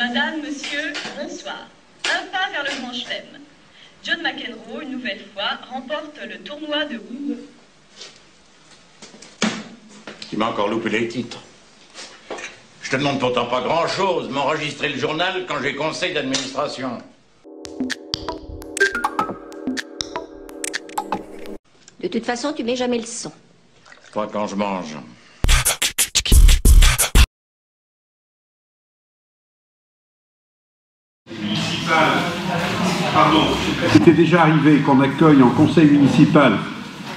Madame, monsieur, bonsoir. Un pas vers le grand chelem. John McEnroe, une nouvelle fois, remporte le tournoi de Wimbledon. Tu m'as encore loupé les titres. Je te demande pourtant pas grand-chose, m'enregistrer le journal quand j'ai conseil d'administration. De toute façon, tu mets jamais le son. Pas quand je mange. C'était déjà arrivé qu'on accueille en conseil municipal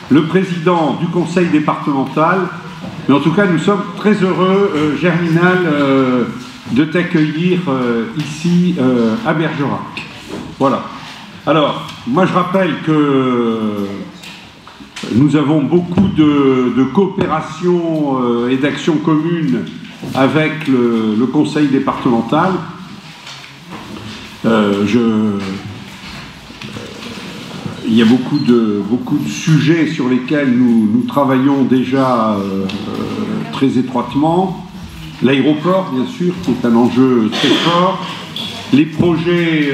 le président du conseil départemental, mais en tout cas nous sommes très heureux, Germinal, de t'accueillir ici à Bergerac. Voilà. Alors, moi je rappelle que nous avons beaucoup de coopération et d'actions communes avec le conseil départemental. Il y a beaucoup de sujets sur lesquels nous travaillons déjà très étroitement. L'aéroport, bien sûr, qui est un enjeu très fort. Les projets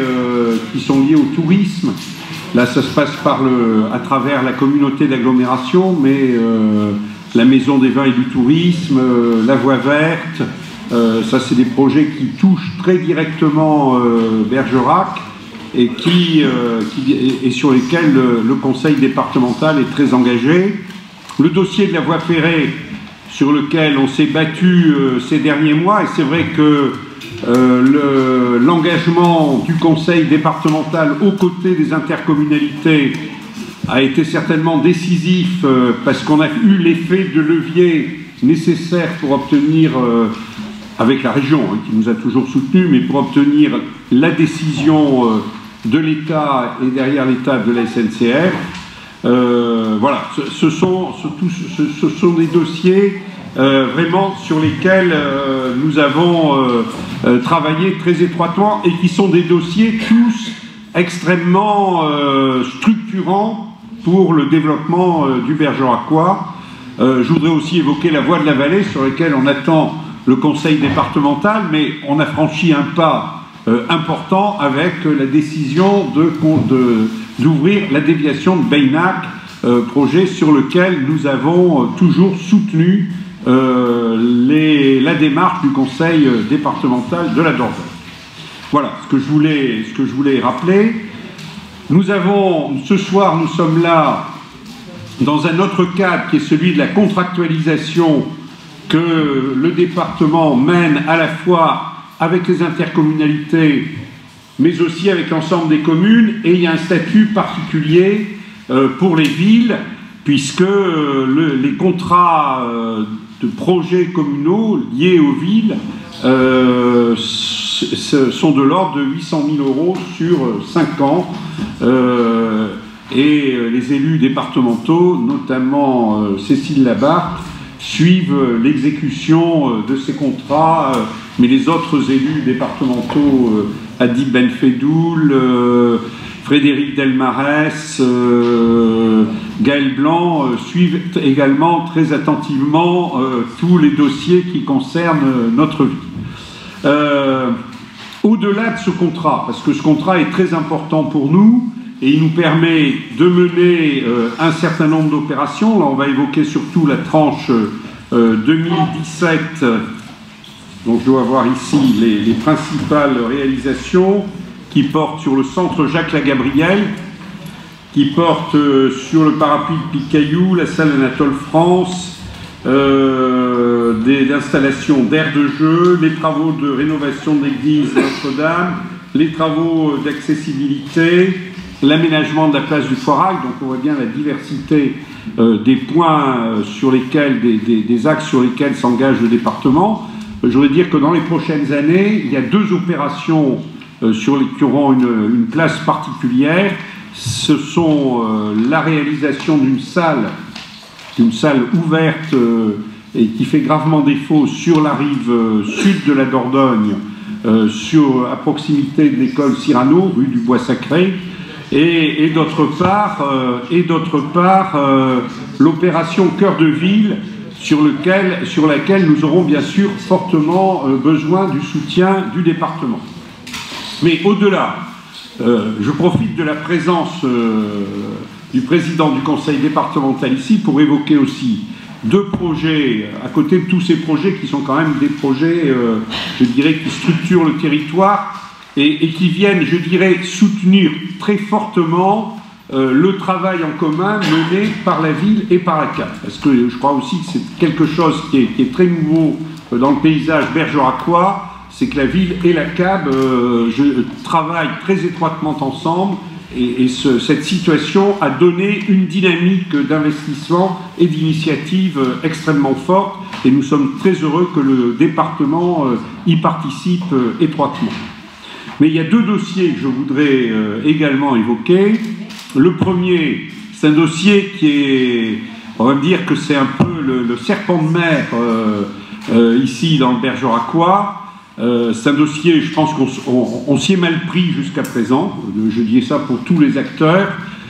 qui sont liés au tourisme. Là, ça se passe à travers la communauté d'agglomération, mais la Maison des Vins et du Tourisme, la Voie Verte, ça c'est des projets qui touchent très directement Bergerac et et sur lesquels le conseil départemental est très engagé. Le dossier de la voie ferrée sur lequel on s'est battu ces derniers mois, et c'est vrai que l'engagement du conseil départemental aux côtés des intercommunalités a été certainement décisif parce qu'on a eu l'effet de levier nécessaire pour obtenir, avec la région qui nous a toujours soutenus, mais pour obtenir la décision de l'État et derrière l'État de la SNCF. Voilà, ce sont des dossiers vraiment sur lesquels nous avons travaillé très étroitement et qui sont des dossiers tous extrêmement structurants pour le développement du Bergeracois. Je voudrais aussi évoquer la voie de la vallée sur laquelle on attend le conseil départemental, mais on a franchi un pas important avec la décision d'ouvrir la déviation de Beynac, projet sur lequel nous avons toujours soutenu la démarche du conseil départemental de la Dordogne. Voilà ce que je voulais rappeler. Ce soir, nous sommes là dans un autre cadre qui est celui de la contractualisation que le département mène à la fois avec les intercommunalités, mais aussi avec l'ensemble des communes, et il y a un statut particulier pour les villes, puisque les contrats de projets communaux liés aux villes sont de l'ordre de 800 000 € sur 5 ans, et les élus départementaux, notamment Cécile Labarthe, suivent l'exécution de ces contrats, mais les autres élus départementaux, Adib Benfedoul, Frédéric Delmarès, Gaël Blanc, suivent également très attentivement tous les dossiers qui concernent notre vie. Au-delà de ce contrat, parce que ce contrat est très important pour nous, et il nous permet de mener un certain nombre d'opérations. Là, on va évoquer surtout la tranche 2017. Donc, je dois avoir ici les principales réalisations qui portent sur le centre Jacques-Lagabriel, qui portent sur le parapluie de Picaillou, la salle Anatole France, d'installations d'aires de jeu, les travaux de rénovation de l'église Notre-Dame, les travaux d'accessibilité, l'aménagement de la place du Foirail. Donc on voit bien la diversité des points sur lesquels, des axes sur lesquels s'engage le département. Je voudrais dire que dans les prochaines années, il y a 2 opérations qui auront une place particulière. Ce sont la réalisation d'une salle ouverte et qui fait gravement défaut sur la rive sud de la Dordogne, à proximité de l'école Cyrano, rue du Bois-Sacré, et d'autre part l'opération Cœur de Ville sur laquelle nous aurons bien sûr fortement besoin du soutien du département. Mais au-delà, je profite de la présence du président du conseil départemental ici pour évoquer aussi deux projets, à côté de tous ces projets qui sont quand même des projets, je dirais, qui structurent le territoire et qui viennent, je dirais, soutenir très fortement le travail en commun mené par la ville et par la CAB. Parce que je crois aussi que c'est quelque chose qui est très nouveau dans le paysage bergeracois, c'est que la ville et la CAB travaillent très étroitement ensemble et cette situation a donné une dynamique d'investissement et d'initiative extrêmement forte et nous sommes très heureux que le département y participe étroitement. Mais il y a deux dossiers que je voudrais également évoquer. Le premier, c'est un dossier qui est, on va dire que c'est un peu le serpent de mer ici dans le bergeracois. C'est un dossier, je pense qu'on s'y est mal pris jusqu'à présent, je dis ça pour tous les acteurs,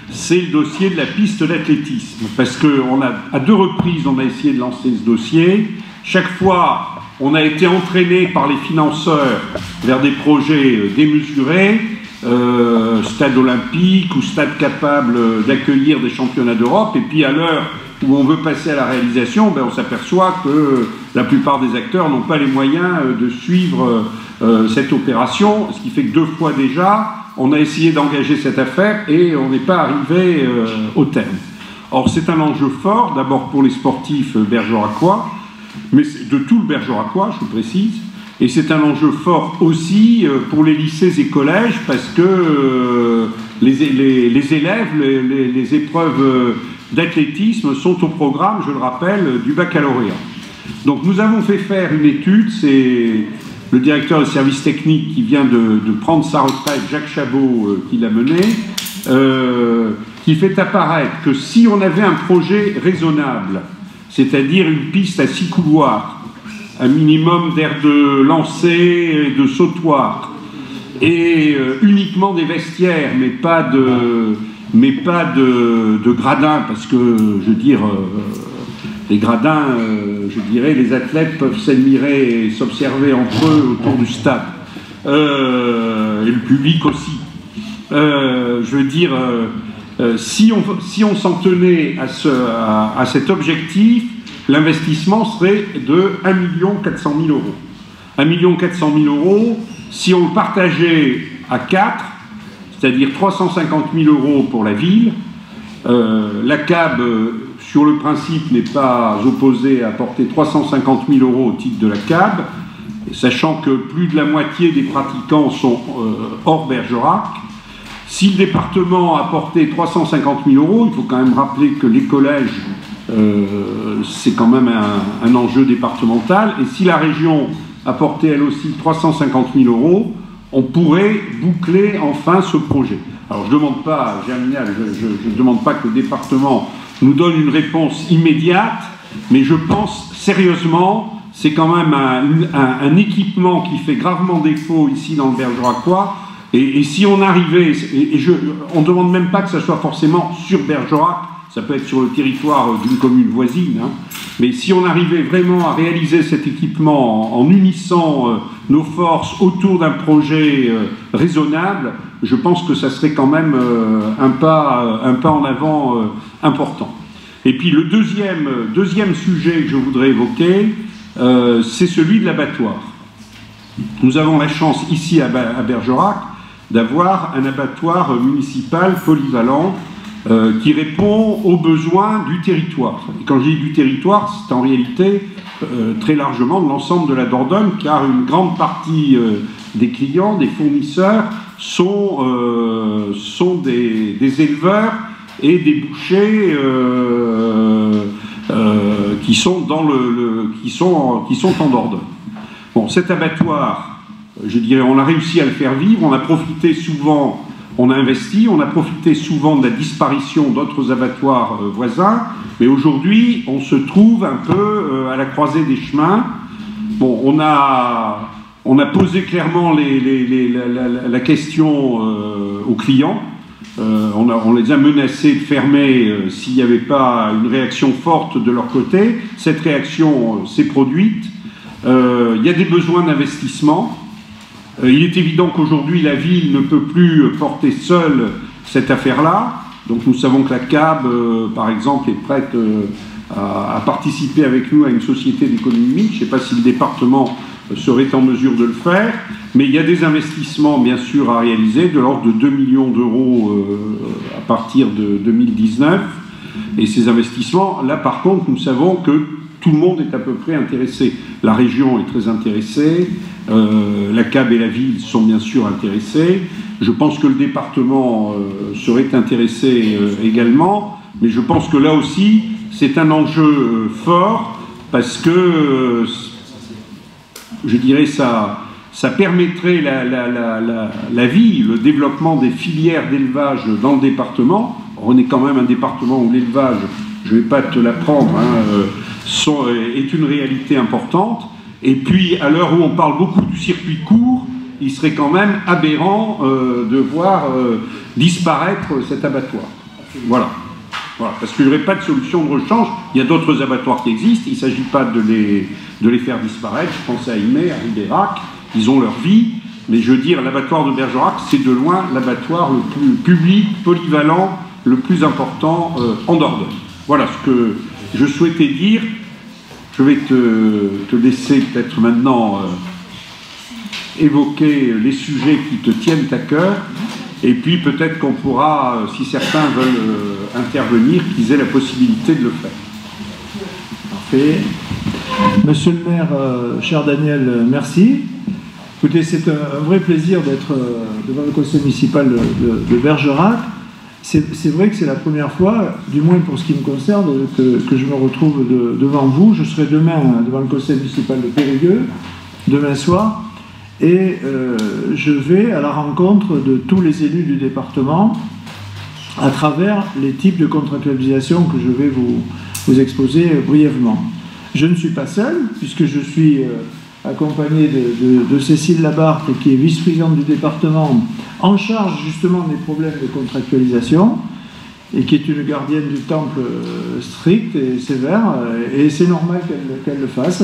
c'est le dossier de la piste d'athlétisme. Parce qu'à deux reprises, on a essayé de lancer ce dossier. Chaque fois, on a été entraîné par les financeurs vers des projets démesurés, stade olympique ou stade capable d'accueillir des championnats d'Europe, et puis à l'heure où on veut passer à la réalisation, on s'aperçoit que la plupart des acteurs n'ont pas les moyens de suivre cette opération, ce qui fait que deux fois déjà, on a essayé d'engager cette affaire et on n'est pas arrivé au terme. Or, c'est un enjeu fort, d'abord pour les sportifs bergeracois, mais de tout le bergeracois, je précise, et c'est un enjeu fort aussi pour les lycées et collèges, parce que les élèves, les épreuves d'athlétisme sont au programme, je le rappelle, du baccalauréat. Donc nous avons fait faire une étude, c'est le directeur de service technique qui vient de prendre sa retraite, Jacques Chabot, qui l'a menée, qui fait apparaître que si on avait un projet raisonnable, c'est-à-dire une piste à 6 couloirs, un minimum d'air de lancer et de sautoir, et uniquement des vestiaires, mais pas de gradins, parce que, je veux dire, les gradins, je dirais, les athlètes peuvent s'admirer et s'observer entre eux autour du stade, et le public aussi. Je veux dire, si on s'en tenait à cet objectif, l'investissement serait de 1 400 000 euros. 1 400 000 euros, si on le partageait à 4, c'est-à-dire 350 000 euros pour la ville, la CAB, sur le principe, n'est pas opposée à apporter 350 000 euros au titre de la CAB, sachant que plus de la moitié des pratiquants sont hors Bergerac. Si le département apportait 350 000 euros, il faut quand même rappeler que les collèges, c'est quand même un enjeu départemental, et si la région apportait elle aussi 350 000 euros, on pourrait boucler enfin ce projet. Alors je ne demande pas, Germinal, je ne demande pas que le département nous donne une réponse immédiate, mais je pense sérieusement, c'est quand même un équipement qui fait gravement défaut ici dans le Bergeracois, et si on arrivait, on ne demande même pas que ça soit forcément sur Bergerac, ça peut être sur le territoire d'une commune voisine, hein. Mais si on arrivait vraiment à réaliser cet équipement en unissant nos forces autour d'un projet raisonnable, je pense que ça serait quand même un pas en avant important. Et puis le deuxième sujet que je voudrais évoquer, c'est celui de l'abattoir. Nous avons la chance ici à Bergerac d'avoir un abattoir municipal polyvalent qui répond aux besoins du territoire. Et quand je dis du territoire, c'est en réalité très largement de l'ensemble de la Dordogne, car une grande partie des clients, des fournisseurs, sont des éleveurs et des bouchers qui sont en Dordogne. Bon, cet abattoir, je dirais, on a réussi à le faire vivre, on a profité souvent. On a investi, on a profité souvent de la disparition d'autres abattoirs voisins, mais aujourd'hui, on se trouve un peu à la croisée des chemins. Bon, on a posé clairement la question aux clients. On les a menacés de fermer s'il n'y avait pas une réaction forte de leur côté. Cette réaction s'est produite. Il y a des besoins d'investissement. Il est évident qu'aujourd'hui, la ville ne peut plus porter seule cette affaire-là. Donc nous savons que la CAB, par exemple, est prête à participer avec nous à une société d'économie mixte. Je ne sais pas si le département serait en mesure de le faire, mais il y a des investissements, bien sûr, à réaliser, de l'ordre de 2 millions d'euros à partir de 2019. Et ces investissements, là, par contre, nous savons que tout le monde est à peu près intéressé. La région est très intéressée, la CAB et la ville sont bien sûr intéressés. Je pense que le département serait intéressé également, mais je pense que là aussi, c'est un enjeu fort, parce que, je dirais, ça permettrait la vie, le développement des filières d'élevage dans le département. On est quand même un département où l'élevage, je ne vais pas te l'apprendre, est une réalité importante. Et puis, à l'heure où on parle beaucoup du circuit court, il serait quand même aberrant de voir disparaître cet abattoir. Voilà. Parce qu'il n'y aurait pas de solution de rechange. Il y a d'autres abattoirs qui existent. Il ne s'agit pas de les faire disparaître. Je pense à Aimé, à Ribérac. Ils ont leur vie. Mais je veux dire, l'abattoir de Bergerac, c'est de loin l'abattoir le plus public, polyvalent, le plus important en Dordogne. Voilà ce que je souhaitais dire. Je vais te laisser peut-être maintenant évoquer les sujets qui te tiennent à cœur. Et puis peut-être qu'on pourra, si certains veulent intervenir, qu'ils aient la possibilité de le faire. Parfait. Monsieur le maire, cher Daniel, merci. Écoutez, c'est un vrai plaisir d'être devant le conseil municipal de Bergerac. C'est vrai que c'est la première fois, du moins pour ce qui me concerne, que je me retrouve devant vous. Je serai demain devant le conseil municipal de Périgueux, demain soir. Et je vais à la rencontre de tous les élus du département à travers les types de contractualisation que je vais vous exposer brièvement. Je ne suis pas seul, puisque je suis accompagné de Cécile Labarthe, qui est vice-présidente du département, en charge justement des problèmes de contractualisation, et qui est une gardienne du temple stricte et sévère, et c'est normal qu'elle le fasse.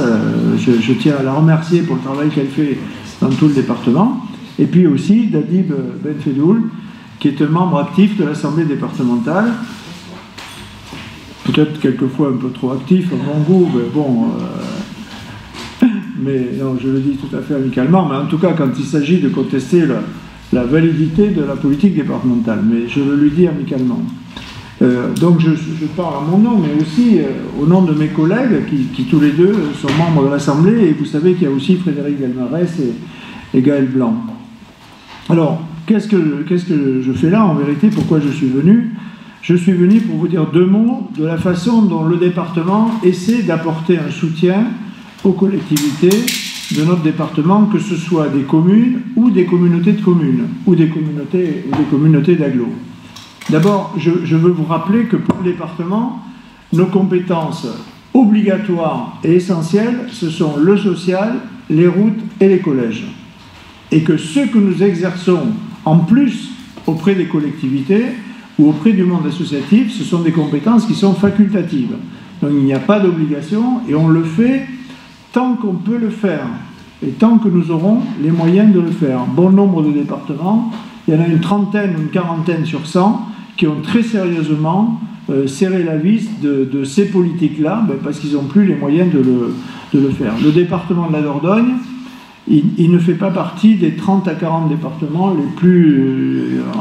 Je tiens à la remercier pour le travail qu'elle fait dans tout le département. Et puis aussi Dadib Benfedoul, qui est un membre actif de l'Assemblée départementale, peut-être quelquefois un peu trop actif à mon goût, mais bon, mais non, je le dis tout à fait amicalement, mais en tout cas quand il s'agit de contester la validité de la politique départementale, mais je le lui dis amicalement. Donc je parle à mon nom, mais aussi au nom de mes collègues qui tous les deux sont membres de l'Assemblée, et vous savez qu'il y a aussi Frédéric Delmarès et Gaël Blanc. Alors, qu'est-ce que je fais là en vérité? Pourquoi je suis venu? Je suis venu pour vous dire deux mots de la façon dont le département essaie d'apporter un soutien aux collectivités de notre département, que ce soit des communes ou des communautés de communes, ou des communautés d'agglo. D'abord, je veux vous rappeler que pour le département, nos compétences obligatoires et essentielles, ce sont le social, les routes et les collèges. Et que ce que nous exerçons en plus auprès des collectivités ou auprès du monde associatif, ce sont des compétences qui sont facultatives. Donc il n'y a pas d'obligation et on le fait tant qu'on peut le faire et tant que nous aurons les moyens de le faire. Bon nombre de départements, il y en a une trentaine ou une quarantaine sur 100 qui ont très sérieusement serré la vis de ces politiques-là, parce qu'ils n'ont plus les moyens de le faire. Le département de la Dordogne, il ne fait pas partie des 30 à 40 départements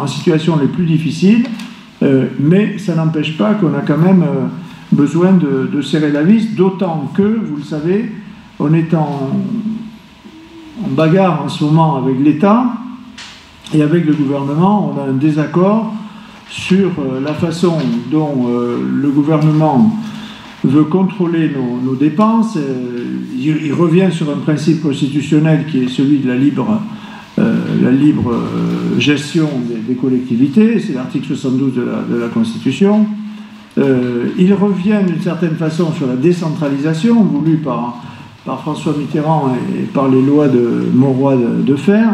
en situation les plus difficiles, mais ça n'empêche pas qu'on a quand même besoin de serrer la vis, d'autant que, vous le savez, on est en bagarre en ce moment avec l'État et avec le gouvernement. On a un désaccord sur la façon dont le gouvernement veut contrôler nos dépenses. Il revient sur un principe constitutionnel qui est celui de la libre gestion des collectivités, c'est l'article 72 de la Constitution. Il revient d'une certaine façon sur la décentralisation voulue par François Mitterrand et par les lois de Mauroy de fer.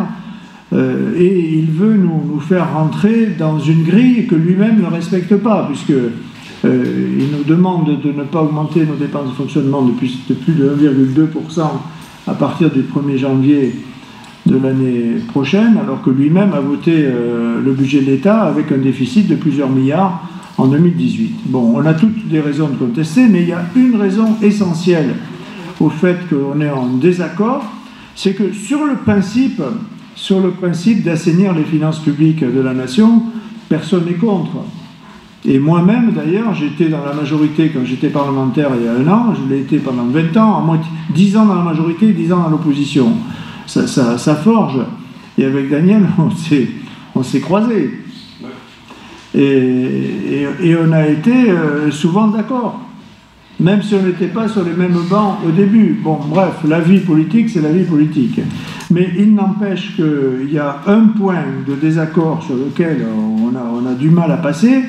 et il veut nous faire rentrer dans une grille que lui-même ne respecte pas, puisque il nous demande de ne pas augmenter nos dépenses de fonctionnement de plus de 1,2% à partir du 1er janvier de l'année prochaine, alors que lui-même a voté le budget de l'État avec un déficit de plusieurs milliards en 2018. Bon, on a toutes des raisons de contester, mais il y a une raison essentielle au fait qu'on est en désaccord, c'est que sur le principe d'assainir les finances publiques de la nation, personne n'est contre. Et moi-même, d'ailleurs, j'étais dans la majorité quand j'étais parlementaire il y a 1 an, je l'ai été pendant 20 ans, à moitié, 10 ans dans la majorité et 10 ans dans l'opposition. Ça forge. Et avec Daniel, on s'est croisés. Et on a été souvent d'accord, même si on n'était pas sur les mêmes bancs au début. Bon, bref, la vie politique, c'est la vie politique. Mais il n'empêche qu'il y a un point de désaccord sur lequel on a du mal à passer,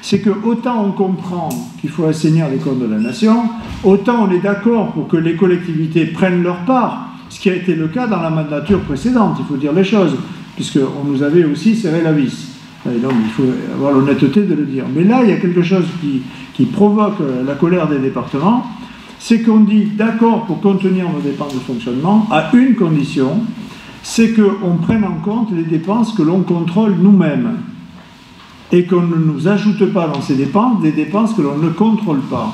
c'est que autant on comprend qu'il faut assainir les comptes de la nation, autant on est d'accord pour que les collectivités prennent leur part, ce qui a été le cas dans la mandature précédente, il faut dire les choses, puisqu'on nous avait aussi serré la vis. Et donc il faut avoir l'honnêteté de le dire. Mais là, il y a quelque chose qui provoque la colère des départements, c'est qu'on dit d'accord pour contenir nos dépenses de fonctionnement à une condition, c'est qu'on prenne en compte les dépenses que l'on contrôle nous-mêmes et qu'on ne nous ajoute pas dans ces dépenses des dépenses que l'on ne contrôle pas.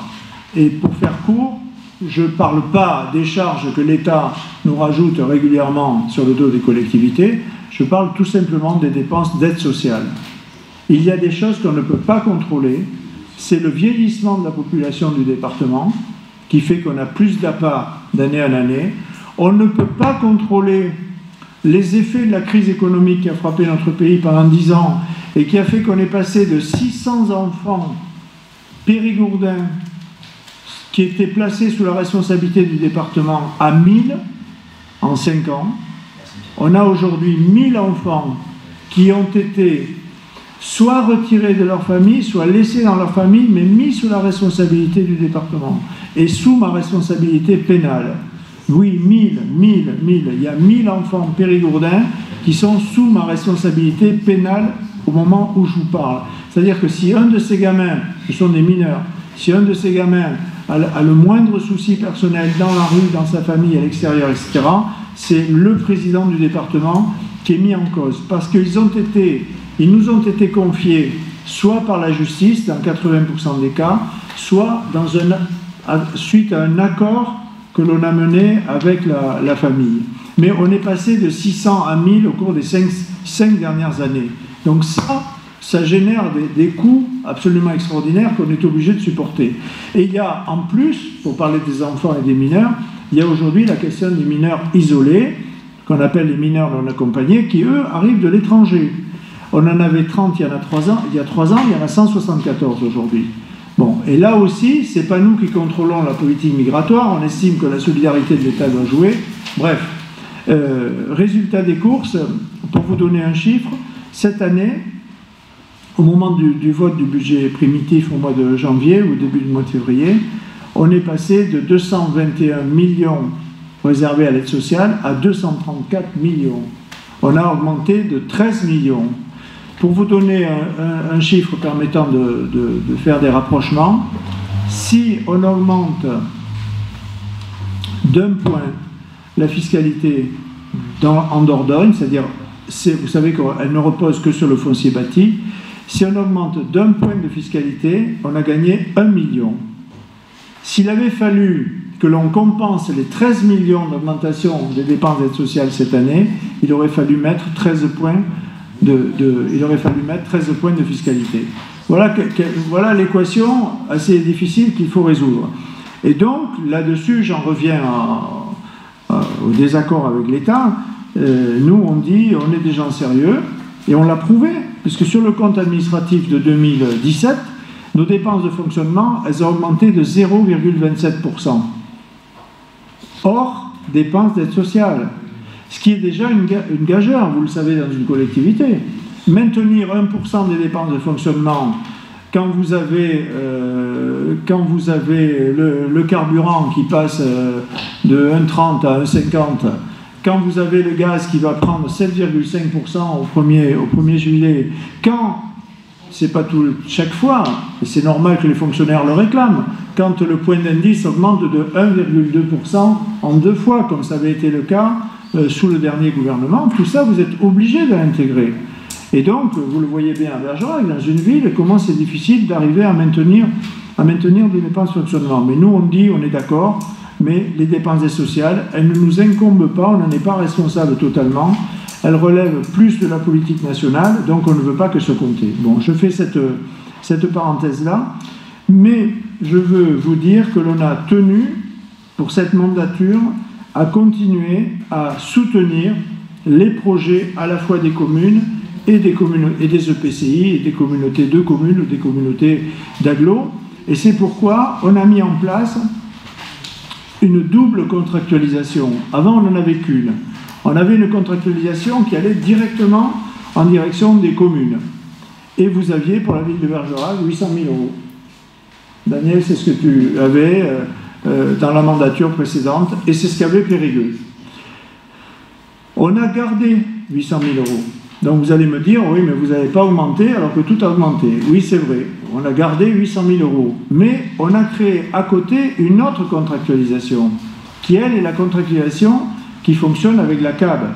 Et pour faire court, je ne parle pas des charges que l'État nous rajoute régulièrement sur le dos des collectivités, je parle tout simplement des dépenses d'aide sociale. Il y a des choses qu'on ne peut pas contrôler, c'est le vieillissement de la population du département, qui fait qu'on a plus d'APA d'année en année. On ne peut pas contrôler les effets de la crise économique qui a frappé notre pays pendant 10 ans et qui a fait qu'on est passé de 600 enfants périgourdins qui étaient placés sous la responsabilité du département à 1000 en 5 ans. On a aujourd'hui 1000 enfants qui ont été soit retirés de leur famille, soit laissés dans leur famille, mais mis sous la responsabilité du département et sous ma responsabilité pénale. Oui, 1000. Il y a 1000 enfants périgourdins qui sont sous ma responsabilité pénale au moment où je vous parle. C'est-à-dire que si un de ces gamins, ce sont des mineurs, si un de ces gamins a le moindre souci personnel dans la rue, dans sa famille, à l'extérieur, etc., c'est le président du département qui est mis en cause. Parce qu'ils nous ont été confiés soit par la justice, dans 80% des cas, soit suite à un accord que l'on a mené avec la famille. Mais on est passé de 600 à 1000 au cours des 5 dernières années. Donc ça génère des coûts absolument extraordinaires qu'on est obligé de supporter. Et il y a en plus, pour parler des enfants et des mineurs, il y a aujourd'hui la question des mineurs isolés, qu'on appelle les mineurs non accompagnés, qui eux arrivent de l'étranger. On en avait 30 il y a 3 ans, il y en a 174 aujourd'hui. Bon, et là aussi, c'est pas nous qui contrôlons la politique migratoire, on estime que la solidarité de l'État doit jouer. Bref, résultat des courses, pour vous donner un chiffre, cette année, au moment du vote du budget primitif au mois de janvier ou début du mois de février, on est passé de 221 millions réservés à l'aide sociale à 234 millions. On a augmenté de 13 millions. Pour vous donner un chiffre permettant de faire des rapprochements, si on augmente d'un point la fiscalité en Dordogne, c'est-à-dire, vous savez qu'elle ne repose que sur le foncier bâti, si on augmente d'un point de fiscalité, on a gagné 1 million. S'il avait fallu que l'on compense les 13 millions d'augmentation des dépenses d'aide sociale cette année, il aurait fallu mettre 13 points de fiscalité. Voilà l'équation assez difficile qu'il faut résoudre. Et donc, là-dessus, j'en reviens au désaccord avec l'État. Nous, on dit, on est des gens sérieux, et on l'a prouvé, puisque sur le compte administratif de 2017, nos dépenses de fonctionnement, elles ont augmenté de 0,27%. Hors dépenses d'aide sociale. Ce qui est déjà une gageure, vous le savez, dans une collectivité. Maintenir 1% des dépenses de fonctionnement quand vous avez le carburant qui passe de 1,30 à 1,50 quand vous avez le gaz qui va prendre 7,5% au 1er juillet, quand, c'est pas chaque fois, et c'est normal que les fonctionnaires le réclament, quand le point d'indice augmente de 1,2% en 2 fois, comme ça avait été le cas sous le dernier gouvernement, tout ça, vous êtes obligé de l'intégrer. Et donc, vous le voyez bien à Bergerac, dans une ville, comment c'est difficile d'arriver à maintenir des dépenses de fonctionnement. Mais nous, on dit, on est d'accord, mais les dépenses sociales, elles ne nous incombent pas, on n'en est pas responsable totalement, elles relèvent plus de la politique nationale, donc on ne veut pas que ce compter. Bon, je fais cette parenthèse-là, mais je veux vous dire que l'on a tenu, pour cette mandature, à continuer à soutenir les projets à la fois des communes et des EPCI, et des communautés de communes ou des communautés d'agglo. Et c'est pourquoi on a mis en place une double contractualisation. Avant, on n'en avait qu'une. On avait une contractualisation qui allait directement en direction des communes. Et vous aviez, pour la ville de Bergerac, 800 000 €. Daniel, c'est ce que tu avais dans la mandature précédente, et c'est ce qu'avait Périgueux. On a gardé 800 000 €. Donc vous allez me dire, oui, mais vous n'avez pas augmenté alors que tout a augmenté. Oui, c'est vrai, on a gardé 800 000 €. Mais on a créé à côté une autre contractualisation, qui elle est la contractualisation qui fonctionne avec la CAB,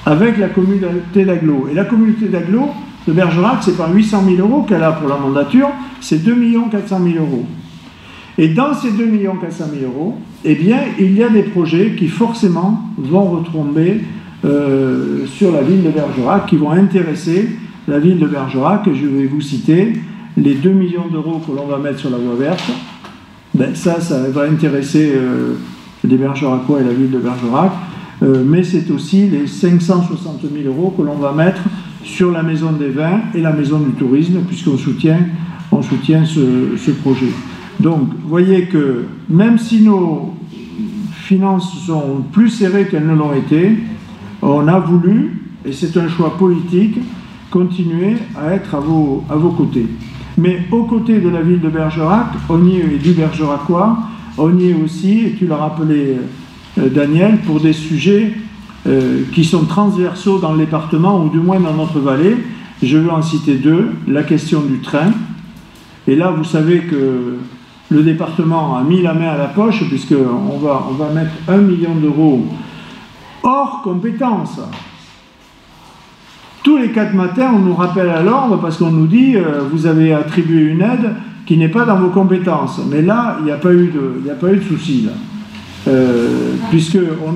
avec la communauté d'agglo. Et la communauté d'agglo de Bergerac, c'est pas 800 000 € qu'elle a pour la mandature, c'est 2 400 000 €. Et dans ces 2 400 000 €, eh bien, il y a des projets qui forcément vont retomber sur la ville de Bergerac, qui vont intéresser la ville de Bergerac. Je vais vous citer les 2 millions d'euros que l'on va mettre sur la voie verte. Ben, ça va intéresser les Bergeracois et la ville de Bergerac, mais c'est aussi les 560 000 € que l'on va mettre sur la maison des vins et la maison du tourisme, puisqu'on soutient ce projet. Donc, vous voyez que même si nos finances sont plus serrées qu'elles ne l'ont été, on a voulu, et c'est un choix politique, continuer à être à vos côtés. Mais aux côtés de la ville de Bergerac, on y est, et du Bergeracois, on y est aussi, et tu l'as rappelé Daniel, pour des sujets qui sont transversaux dans le département, ou du moins dans notre vallée. Je vais en citer 2, la question du train. Et là, vous savez que le département a mis la main à la poche, puisqu'on va mettre 1 million d'euros hors compétence. Tous les 4 matins, on nous rappelle à l'ordre parce qu'on nous dit vous avez attribué une aide qui n'est pas dans vos compétences. Mais là, il n'y a pas eu de souci, là. Puisqu'on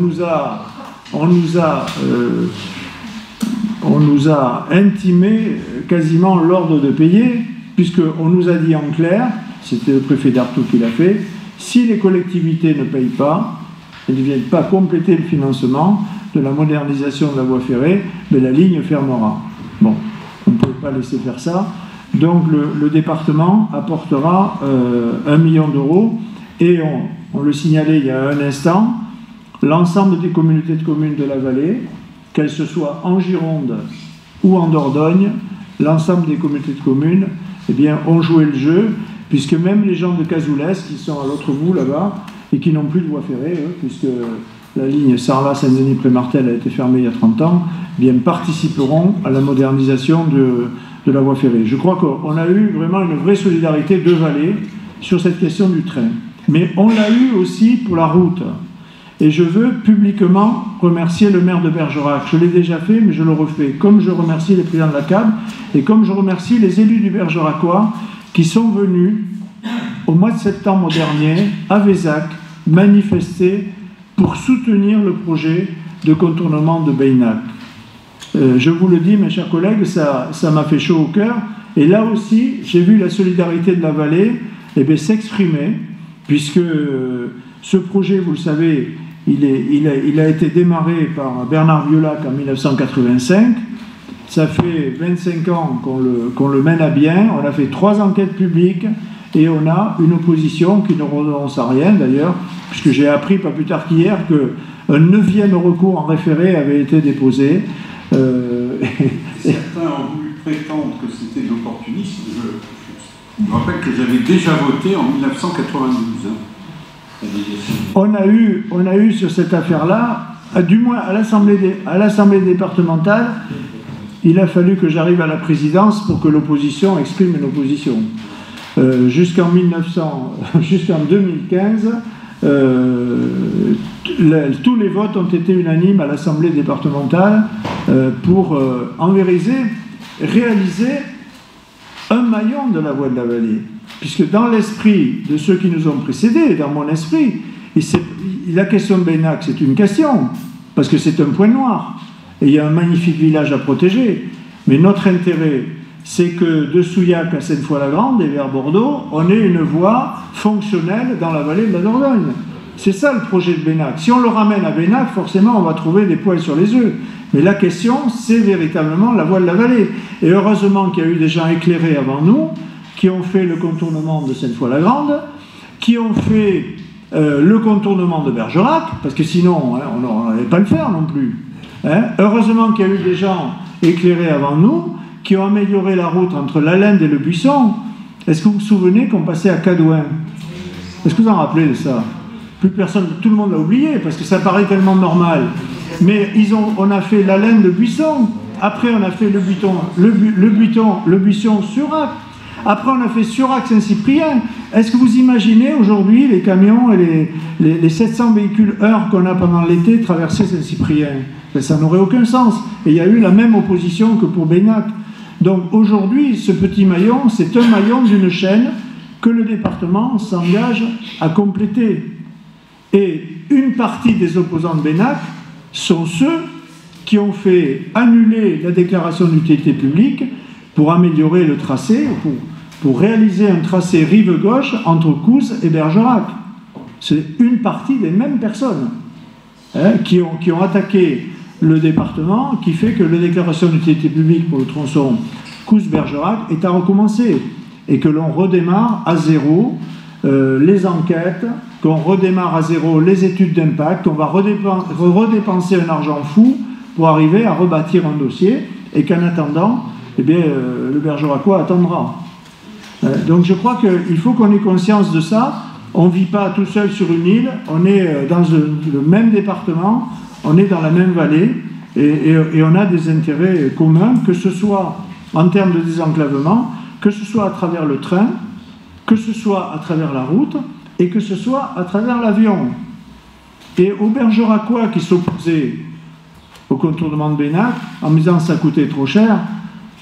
nous a intimé quasiment l'ordre de payer, puisqu'on nous a dit en clair, c'était le préfet d'Artois qui l'a fait, si les collectivités ne payent pas, elles ne viennent pas compléter le financement de la modernisation de la voie ferrée, mais la ligne fermera. Bon, on ne peut pas laisser faire ça. Donc le département apportera 1 million d'euros, et on le signalait il y a un instant, l'ensemble des communautés de communes de la vallée, qu'elles se soient en Gironde ou en Dordogne, l'ensemble des communautés de communes, eh bien, ont joué le jeu, puisque même les gens de Cazoulès, qui sont à l'autre bout là-bas, et qui n'ont plus de voie ferrée, puisque la ligne Sarlat-Saint-Denis-Prémartel a été fermée il y a 30 ans, eh bien, participeront à la modernisation de la voie ferrée. Je crois qu'on a eu vraiment une vraie solidarité de vallée sur cette question du train. Mais on l'a eu aussi pour la route. Et je veux publiquement remercier le maire de Bergerac. Je l'ai déjà fait, mais je le refais. Comme je remercie les présidents de la CAB, et comme je remercie les élus du Bergeracois qui sont venus au mois de septembre dernier à Vézac manifester pour soutenir le projet de contournement de Beynac. Je vous le dis, mes chers collègues, ça m'a fait chaud au cœur. Et là aussi, j'ai vu la solidarité de la vallée s'exprimer, puisque ce projet, vous le savez, il a été démarré par Bernard Violac en 1985. Ça fait 25 ans qu'on le mène à bien. On a fait 3 enquêtes publiques et on a une opposition qui ne renonce à rien d'ailleurs, puisque j'ai appris pas plus tard qu'hier qu'un 9e recours en référé avait été déposé. Certains ont voulu prétendre que c'était de l'opportunisme. Je me rappelle que j'avais déjà voté en 1992. On a eu sur cette affaire-là du moins à l'Assemblée départementale, il a fallu que j'arrive à la présidence pour que l'opposition exprime une opposition. Jusqu'en 2015, tous les votes ont été unanimes à l'Assemblée départementale pour réaliser un maillon de la voie de la vallée. Puisque dans l'esprit de ceux qui nous ont précédés, dans mon esprit, la question de Bennac, c'est une question, parce que c'est un point noir. Et il y a un magnifique village à protéger. Mais notre intérêt, c'est que de Souillac à Sainte-Foy-la-Grande et vers Bordeaux, on ait une voie fonctionnelle dans la vallée de la Dordogne. C'est ça le projet de Bennac. Si on le ramène à Bennac, forcément, on va trouver des poils sur les œufs. Mais la question, c'est véritablement la voie de la vallée. Et heureusement qu'il y a eu des gens éclairés avant nous, qui ont fait le contournement de Sainte-Foy-la-Grande, qui ont fait le contournement de Bergerac, parce que sinon, on n'allait pas le faire non plus. Heureusement qu'il y a eu des gens éclairés avant nous, qui ont amélioré la route entre l'Allende et le Buisson. Est-ce que vous vous souvenez qu'on passait à Cadouin? Est-ce que vous en rappelez de ça? Plus personne, tout le monde l'a oublié, parce que ça paraît tellement normal. Mais on a fait l'Allende de Buisson, après on a fait le Buisson-Surac, après on a fait Surac-Saint-Cyprien. Est-ce que vous imaginez aujourd'hui les camions et les 700 véhicules heure qu'on a pendant l'été traverser Saint-Cyprien? Ça n'aurait aucun sens. Et il y a eu la même opposition que pour Bennac. Donc aujourd'hui, ce petit maillon, c'est un maillon d'une chaîne que le département s'engage à compléter. Et une partie des opposants de Bennac sont ceux qui ont fait annuler la déclaration d'utilité publique pour améliorer le tracé, pour réaliser un tracé rive gauche entre Couz et Bergerac. C'est une partie des mêmes personnes qui ont attaqué le département, qui fait que la déclaration d'utilité publique pour le tronçon Couz-Bergerac est à recommencer et que l'on redémarre à zéro les enquêtes, qu'on redémarre à zéro les études d'impact, qu'on va redépenser un argent fou pour arriver à rebâtir un dossier et qu'en attendant, eh bien, le Bergeracois attendra. Donc je crois qu'il faut qu'on ait conscience de ça. On ne vit pas tout seul sur une île, on est dans le même département, on est dans la même vallée et on a des intérêts communs, que ce soit en termes de désenclavement, que ce soit à travers le train, que ce soit à travers la route et que ce soit à travers l'avion. Et aux Bergeracois qui s'opposaient au contournement de Bennac, en me disant que ça coûtait trop cher,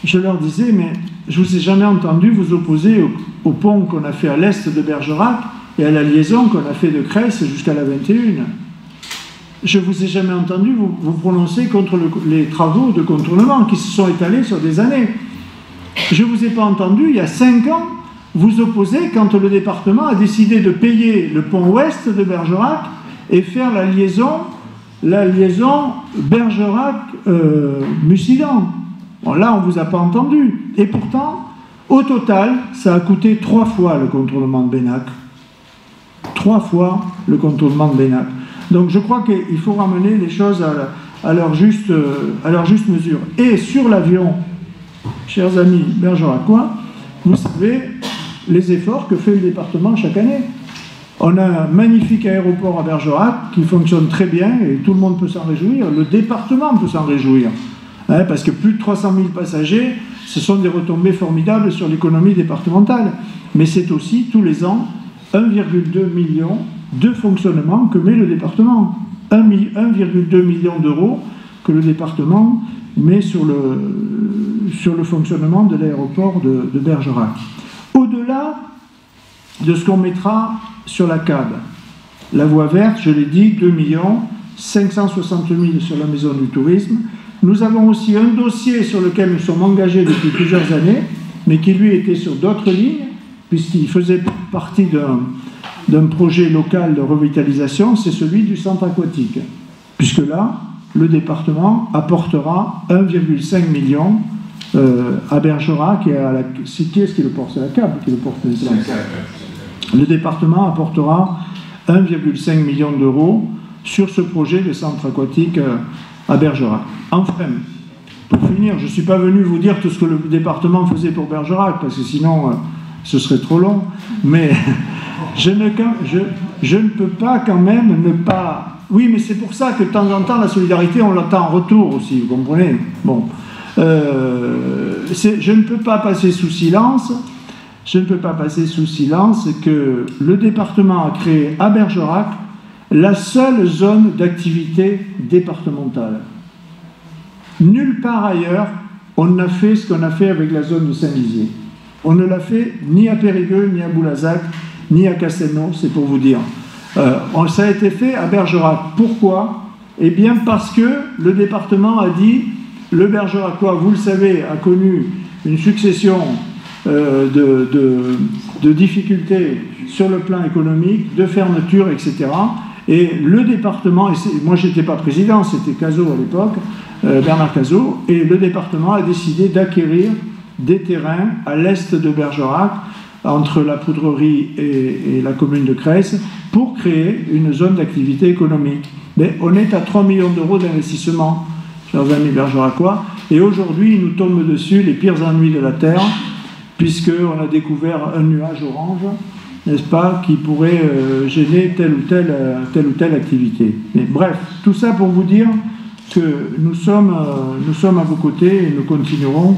je leur disais, mais je ne vous ai jamais entendu vous opposer au pont qu'on a fait à l'est de Bergerac et à la liaison qu'on a fait de Creysse jusqu'à la 21. Je ne vous ai jamais entendu vous prononcer contre les travaux de contournement qui se sont étalés sur des années. Je ne vous ai pas entendu, il y a 5 ans, vous opposer quand le département a décidé de payer le pont ouest de Bergerac et faire la liaison Bergerac-Mussidan. Bon, là, on ne vous a pas entendu. Et pourtant, au total, ça a coûté 3 fois le contournement de Bennac. 3 fois le contournement de Bennac. Donc je crois qu'il faut ramener les choses à leur juste mesure. Et sur l'avion, chers amis bergeracois, vous savez les efforts que fait le département chaque année. On a un magnifique aéroport à Bergerac qui fonctionne très bien et tout le monde peut s'en réjouir. Le département peut s'en réjouir. Parce que plus de 300 000 passagers, ce sont des retombées formidables sur l'économie départementale. Mais c'est aussi, tous les ans, 1,2 million de fonctionnement que met le département. 1,2 million d'euros que le département met sur le fonctionnement de l'aéroport de Bergerac. Au-delà de ce qu'on mettra sur la CAB, la voie verte, je l'ai dit, 2 560 000 sur la maison du tourisme. Nous avons aussi un dossier sur lequel nous sommes engagés depuis plusieurs années, mais qui lui était sur d'autres lignes, puisqu'il faisait partie d'un projet local de revitalisation, c'est celui du centre aquatique. Puisque là, le département apportera 1,5 million à Bergerac et à la... Qui est-ce qui le porte? C'est la CAB qui le porte. Le département apportera 1,5 million d'euros sur ce projet de centre aquatique à Bergerac. Enfin, pour finir, je ne suis pas venu vous dire tout ce que le département faisait pour Bergerac, parce que sinon, ce serait trop long, mais je ne peux pas quand même ne pas Oui, mais c'est pour ça que de temps en temps, la solidarité, on l'attend en retour aussi, vous comprenez? Bon. Je ne peux pas passer sous silence que le département a créé à Bergerac la seule zone d'activité départementale. Nulle part ailleurs, on n'a fait ce qu'on a fait avec la zone de Saint-Lizier. On ne l'a fait ni à Périgueux, ni à Boulazac, ni à Castelnau, c'est pour vous dire. Ça a été fait à Bergerac. Pourquoi? Eh bien parce que le département a dit, le Bergeracois, vous le savez, a connu une succession de difficultés sur le plan économique, de fermetures, etc. Et le département, moi je n'étais pas président, c'était Cazot à l'époque, Bernard Cazot, et le département a décidé d'acquérir des terrains à l'est de Bergerac, entre la poudrerie et la commune de Creysse, pour créer une zone d'activité économique. Mais on est à 3 millions d'euros d'investissement, chers amis bergeracois, et aujourd'hui, il nous tombe dessus les pires ennuis de la Terre, puisqu'on a découvert un nuage orange, n'est-ce pas, qui pourrait gêner telle ou telle activité. Mais bref, tout ça pour vous dire que nous sommes à vos côtés et nous continuerons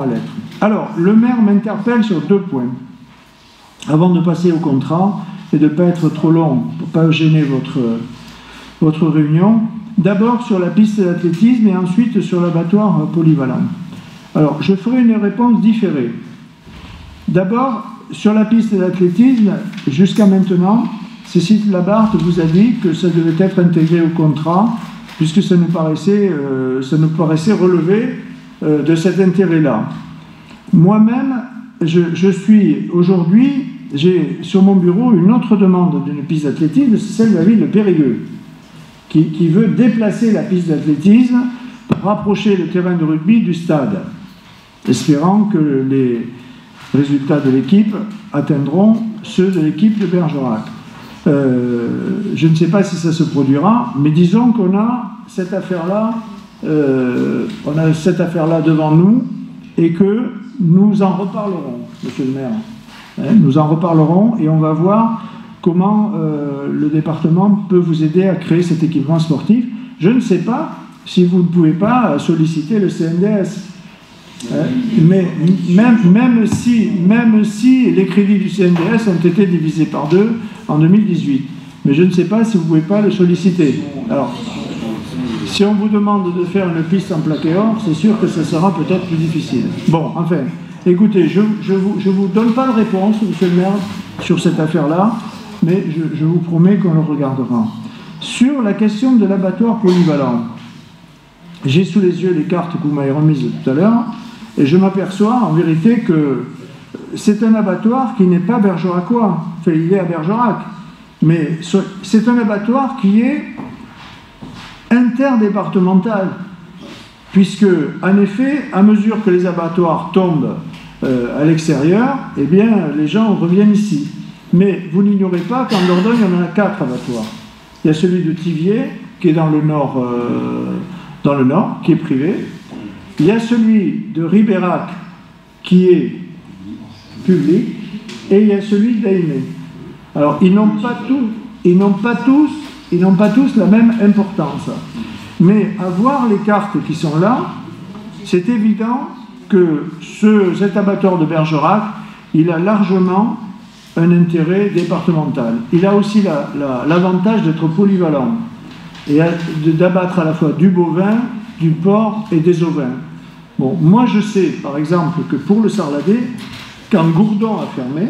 à l'être. Alors, le maire m'interpelle sur 2 points. Avant de passer au contrat et de ne pas être trop long, pour ne pas gêner votre réunion, d'abord sur la piste d'athlétisme et ensuite sur l'abattoir polyvalent. Alors, je ferai une réponse différée. D'abord, sur la piste d'athlétisme, jusqu'à maintenant, Cécile Labarthe vous a dit que ça devait être intégré au contrat, puisque ça nous paraissait relever de cet intérêt-là. Moi-même, je suis aujourd'hui, j'ai sur mon bureau une autre demande d'une piste d'athlétisme, c'est celle de la ville de Périgueux, qui veut déplacer la piste d'athlétisme pour rapprocher le terrain de rugby du stade, espérant que les résultats de l'équipe atteindront ceux de l'équipe de Bergerac. Je ne sais pas si ça se produira, mais disons qu'on a cette affaire-là devant nous et que nous en reparlerons, monsieur le maire. Nous en reparlerons et on va voir comment le département peut vous aider à créer cet équipement sportif. Je ne sais pas si vous ne pouvez pas solliciter le CNDS. Mais même si les crédits du CNDS ont été divisés par 2 en 2018. Mais je ne sais pas si vous ne pouvez pas le solliciter. Alors, si on vous demande de faire une piste en plaqué or, c'est sûr que ça sera peut-être plus difficile. Bon, enfin, écoutez, je vous donne pas de réponse, monsieur le maire, sur cette affaire-là, mais je vous promets qu'on le regardera. Sur la question de l'abattoir polyvalent, j'ai sous les yeux les cartes que vous m'avez remises tout à l'heure, et je m'aperçois en vérité que c'est un abattoir qui n'est pas bergeracois. Enfin, il est à Bergerac, mais c'est un abattoir qui est interdépartemental, puisque, en effet, à mesure que les abattoirs tombent à l'extérieur, eh bien, les gens reviennent ici. Mais vous n'ignorez pas qu'en Dordogne, il y en a 4 abattoirs. Il y a celui de Thiviers, qui est dans le nord, qui est privé. Il y a celui de Ribérac, qui est public, et il y a celui d'Aimé. Alors, ils n'ont pas tous la même importance. Mais à voir les cartes qui sont là, c'est évident que cet abattoir de Bergerac, il a largement un intérêt départemental. Il a aussi l'avantage d'être polyvalent et d'abattre à la fois du bovin, du porc et des ovins. Bon, moi je sais par exemple que pour le Sarladé, quand Gourdon a fermé,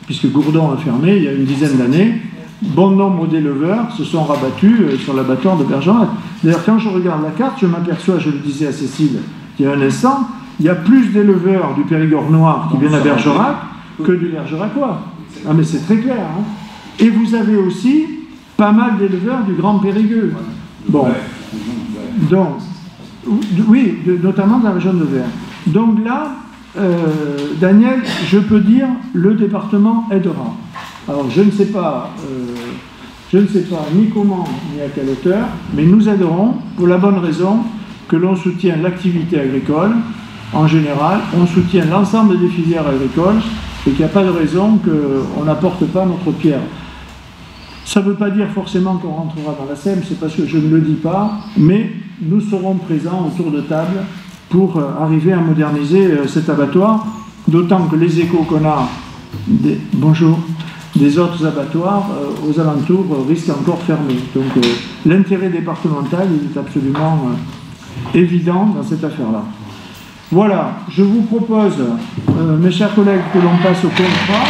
puisque Gourdon a fermé il y a une dizaine d'années, bon nombre d'éleveurs se sont rabattus sur l'abattoir de Bergerac. D'ailleurs, quand je regarde la carte, je m'aperçois, je le disais à Cécile il y a un instant, il y a plus d'éleveurs du Périgord noir qui viennent à Bergerac que du Bergeracois. Ah mais c'est très clair. Hein. Et vous avez aussi pas mal d'éleveurs du Grand Périgueux. Bon. Donc, oui, notamment dans la région de Vers. Donc là, Daniel, je peux dire, le département aidera. Alors je ne sais pas ni comment ni à quelle hauteur, mais nous aiderons pour la bonne raison que l'on soutient l'activité agricole en général, on soutient l'ensemble des filières agricoles et qu'il n'y a pas de raison qu'on n'apporte pas notre pierre. Ça ne veut pas dire forcément qu'on rentrera dans la SEM, c'est parce que je ne le dis pas, mais nous serons présents autour de table pour arriver à moderniser cet abattoir, d'autant que les échos qu'on a des autres abattoirs aux alentours risquent encore fermés. Donc l'intérêt départemental il est absolument évident dans cette affaire-là. Voilà, je vous propose, mes chers collègues, que l'on passe au contrat.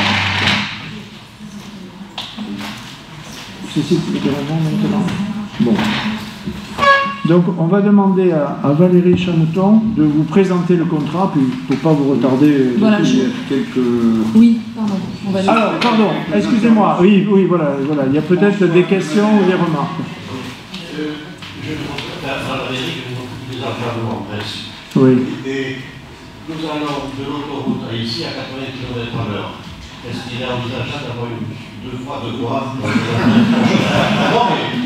Ceci est maintenant. Bon. Donc, on va demander à Valérie Chameton de vous présenter le contrat, puis il ne faut pas vous retarder. Voilà, quelques... Oui, pardon. On va Alors, pardon, excusez-moi. Oui, voilà. Il y a peut-être des questions ou des remarques. Oui. Et nous allons de l'autoroute à ici à 80 km/h. Est-ce qu'il est envisageable d'avoir deux fois de voies? Non, mais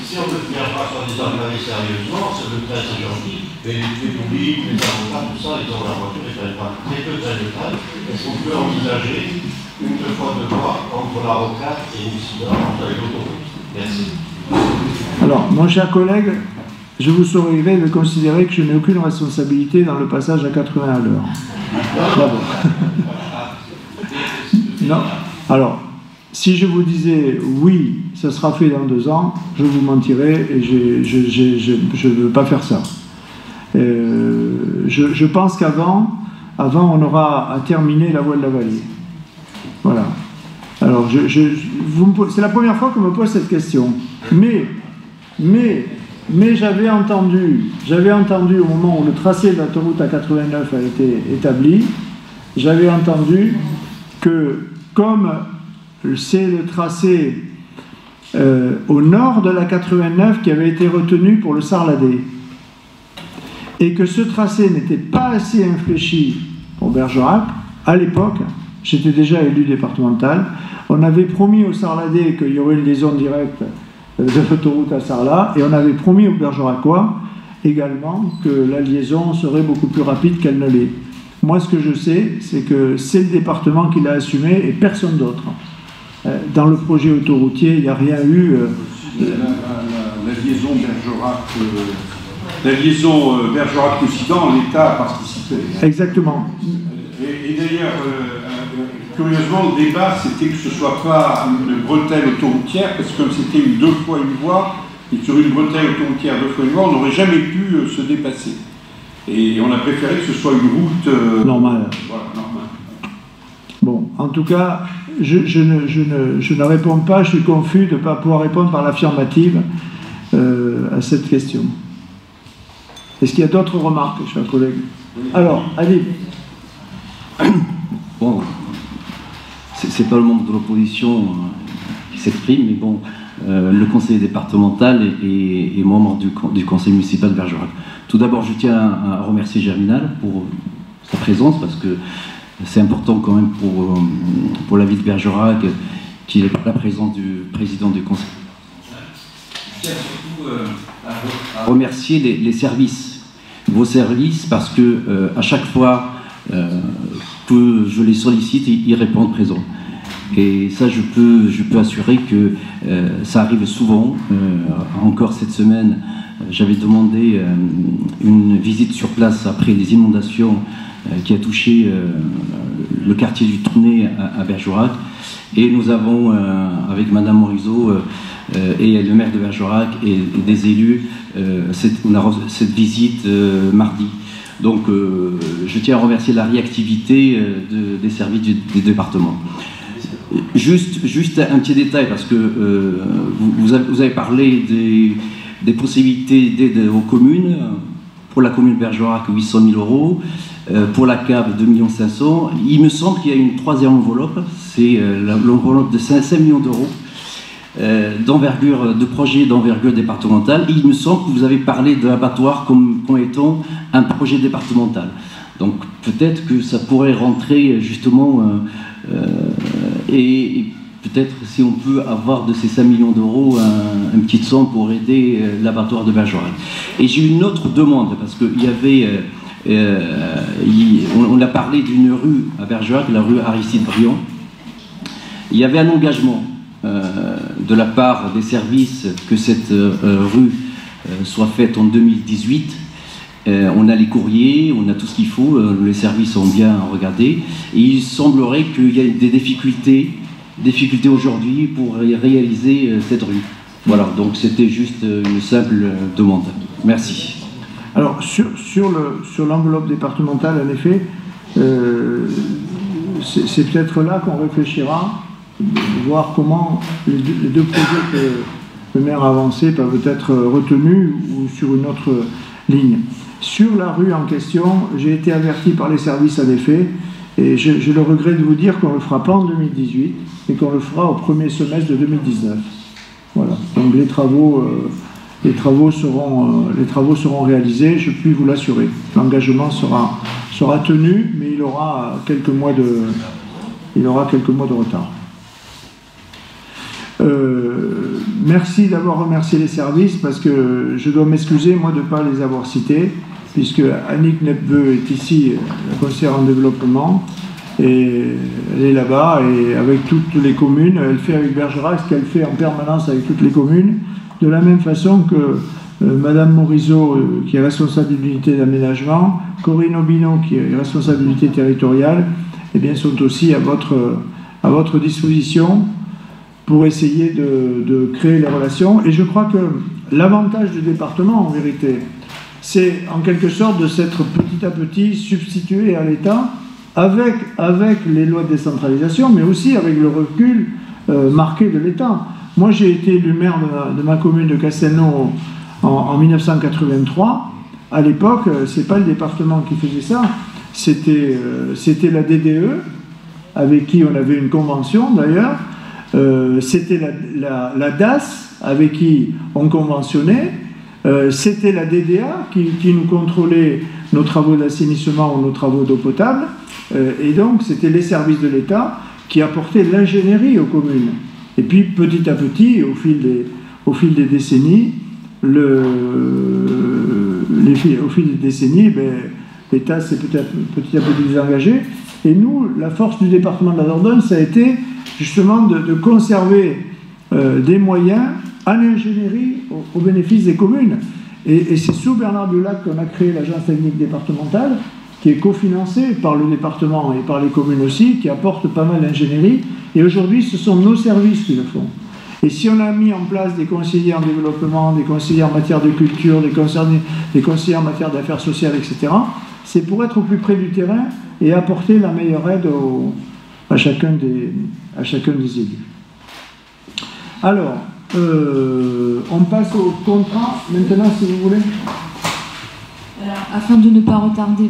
si on ne vient pas soi-disant travailler sérieusement, c'est le train, c'est gentil, mais les publics, les avocats, tout ça, ils ont la voiture, ils ne prennent pas très peu de train de train. Est-ce qu'on peut envisager une deux fois de voies entre la rocade et l'incident avec l'autoroute? Merci. Alors, mon cher collègue, je vous sauverai de considérer que je n'ai aucune responsabilité dans le passage à 80 à l'heure. D'abord. Non. Alors, si je vous disais oui, ça sera fait dans 2 ans, je vous mentirais et je ne veux pas faire ça. Je pense qu'avant, on aura à terminer la voie de la vallée. Voilà. Alors, c'est la première fois qu'on me pose cette question. Mais j'avais entendu au moment où le tracé de l'autoroute A89 a été établi, j'avais entendu que comme c'est le tracé au nord de la 89 qui avait été retenu pour le Sarladé, et que ce tracé n'était pas assez infléchi pour Bergerac, à l'époque, j'étais déjà élu départemental, on avait promis au Sarladé qu'il y aurait une liaison directe de l'autoroute à Sarlat, et on avait promis aux Bergeracois également que la liaison serait beaucoup plus rapide qu'elle ne l'est. Moi, ce que je sais, c'est que c'est le département qui l'a assumé et personne d'autre. Dans le projet autoroutier, il n'y a rien eu... La liaison Bergerac-Occident, l'État a participé. Exactement. Et d'ailleurs, curieusement, le débat, c'était que ce ne soit pas une bretelle autoroutière, parce que comme c'était une 2 fois une voie, et sur une bretelle autoroutière 2 fois une voie, on n'aurait jamais pu se dépasser. Et on a préféré que ce soit une route normale. Voilà, normale. Bon, en tout cas, je ne réponds pas, je suis confus de ne pas pouvoir répondre par l'affirmative à cette question. Est-ce qu'il y a d'autres remarques, chers collègues? Alors, allez. Bon, c'est pas le membre de l'opposition qui s'exprime, mais bon, le conseiller départemental et membre du conseil municipal de Bergerac. Tout d'abord, je tiens à remercier Germinal pour sa présence, parce que c'est important quand même pour la ville de Bergerac qu'il ait la présence du président du conseil. Je tiens surtout à remercier les services, vos services, parce que à chaque fois que je les sollicite, ils répondent présents. Et ça, je peux assurer que ça arrive souvent. Encore cette semaine, j'avais demandé une visite sur place après les inondations qui a touché le quartier du Tournai à Bergerac. Et nous avons, avec Madame Morisot et le maire de Bergerac et des élus, on a cette visite mardi. Donc je tiens à remercier la réactivité des services du département. Juste un petit détail, parce que vous avez parlé des possibilités d'aide aux communes. Pour la commune de Bergerac, 800 000 €. Pour la CAB, 2 500 000 €. Il me semble qu'il y a une troisième enveloppe, c'est l'enveloppe de 5 millions d'euros de projets d'envergure départementale. Il me semble que vous avez parlé de l'abattoir comme étant un projet départemental. Donc peut-être que ça pourrait rentrer justement, et peut-être si on peut avoir de ces 5 millions d'euros un petit somme pour aider l'abattoir de Bergerac. Et j'ai une autre demande, parce qu'il y avait, on a parlé d'une rue à Bergerac, la rue Aristide Briand. Il y avait un engagement de la part des services que cette rue soit faite en 2018. On a les courriers, on a tout ce qu'il faut, les services ont bien regardé, et il semblerait qu'il y ait des difficultés aujourd'hui pour réaliser cette rue. Voilà, donc c'était juste une simple demande. Merci. Alors, sur l'enveloppe départementale, en effet, c'est peut-être là qu'on réfléchira, de voir comment les deux projets que le maire a avancés peuvent être retenus ou sur une autre ligne. Sur la rue en question, j'ai été averti par les services en effet, et j'ai le regret de vous dire qu'on ne le fera pas en 2018, mais qu'on le fera au premier semestre de 2019. Voilà, donc les travaux seront réalisés, je puis vous l'assurer. L'engagement sera tenu, mais il aura quelques mois de retard. Merci d'avoir remercié les services, parce que je dois m'excuser, moi, de ne pas les avoir cités, puisque Annick Nepveu est ici, la conseillère en développement, et elle est là-bas, et avec toutes les communes, elle fait avec Bergerac ce qu'elle fait en permanence avec toutes les communes, de la même façon que Madame Morisot, qui est responsable de l'unité d'aménagement, Corinne Obino, qui est responsable de l'unité territoriale, eh bien, sont aussi à votre disposition pour essayer de créer les relations. Et je crois que l'avantage du département, en vérité, c'est en quelque sorte de s'être petit à petit substitué à l'État avec les lois de décentralisation, mais aussi avec le recul marqué de l'État. Moi, j'ai été élu maire de ma commune de Castelnau en 1983. À l'époque, c'est pas le département qui faisait ça, c'était la DDE, avec qui on avait une convention d'ailleurs. C'était la DAS avec qui on conventionnait, c'était la DDA qui nous contrôlait nos travaux d'assainissement ou nos travaux d'eau potable, et donc c'était les services de l'État qui apportaient l'ingénierie aux communes. Et puis petit à petit, au fil des décennies, l'État s'est petit à petit désengagé, et nous, la force du département de la Dordogne, ça a été justement de conserver des moyens à l'ingénierie au bénéfice des communes. Et c'est sous Bernard Dulac qu'on a créé l'agence technique départementale, qui est cofinancée par le département et par les communes aussi, qui apporte pas mal d'ingénierie. Et aujourd'hui, ce sont nos services qui le font. Et si on a mis en place des conseillers en développement, des conseillers en matière de culture, des conseillers en matière d'affaires sociales, etc., c'est pour être au plus près du terrain et apporter la meilleure aide à chacun des élus. Alors, on passe au contrat maintenant, si vous voulez. Alors, afin de ne pas retarder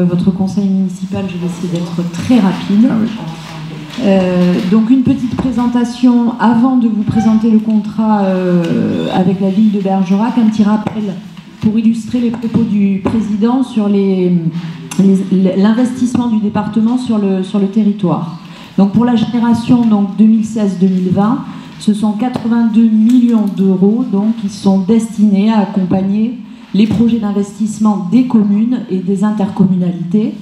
votre conseil municipal, je vais essayer d'être très rapide. Ah oui. Donc une petite présentation avant de vous présenter le contrat avec la ville de Bergerac, un petit rappel pour illustrer les propos du président sur l'investissement du département sur le territoire. Donc pour la génération 2016-2020, ce sont 82 millions d'euros qui sont destinés à accompagner les projets d'investissement des communes et des intercommunalités.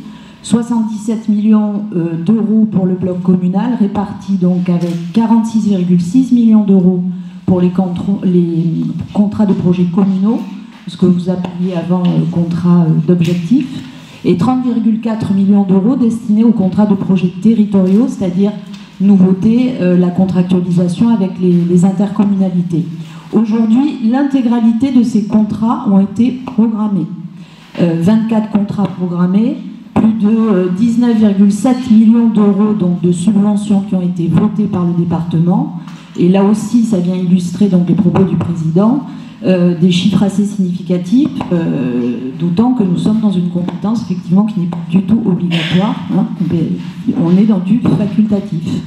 77 millions d'euros pour le bloc communal, répartis donc avec 46,6 millions d'euros pour les contrats de projets communaux, ce que vous appeliez avant contrat d'objectifs, et 30,4 millions d'euros destinés aux contrats de projets territoriaux, c'est-à-dire nouveauté, la contractualisation avec les intercommunalités. Aujourd'hui, l'intégralité de ces contrats ont été programmés. 24 contrats programmés, plus de 19,7 millions d'euros de subventions qui ont été votées par le département. Et là aussi, ça vient illustrer les propos du président, des chiffres assez significatifs, d'autant que nous sommes dans une compétence effectivement qui n'est pas du tout obligatoire. On est dans du facultatif.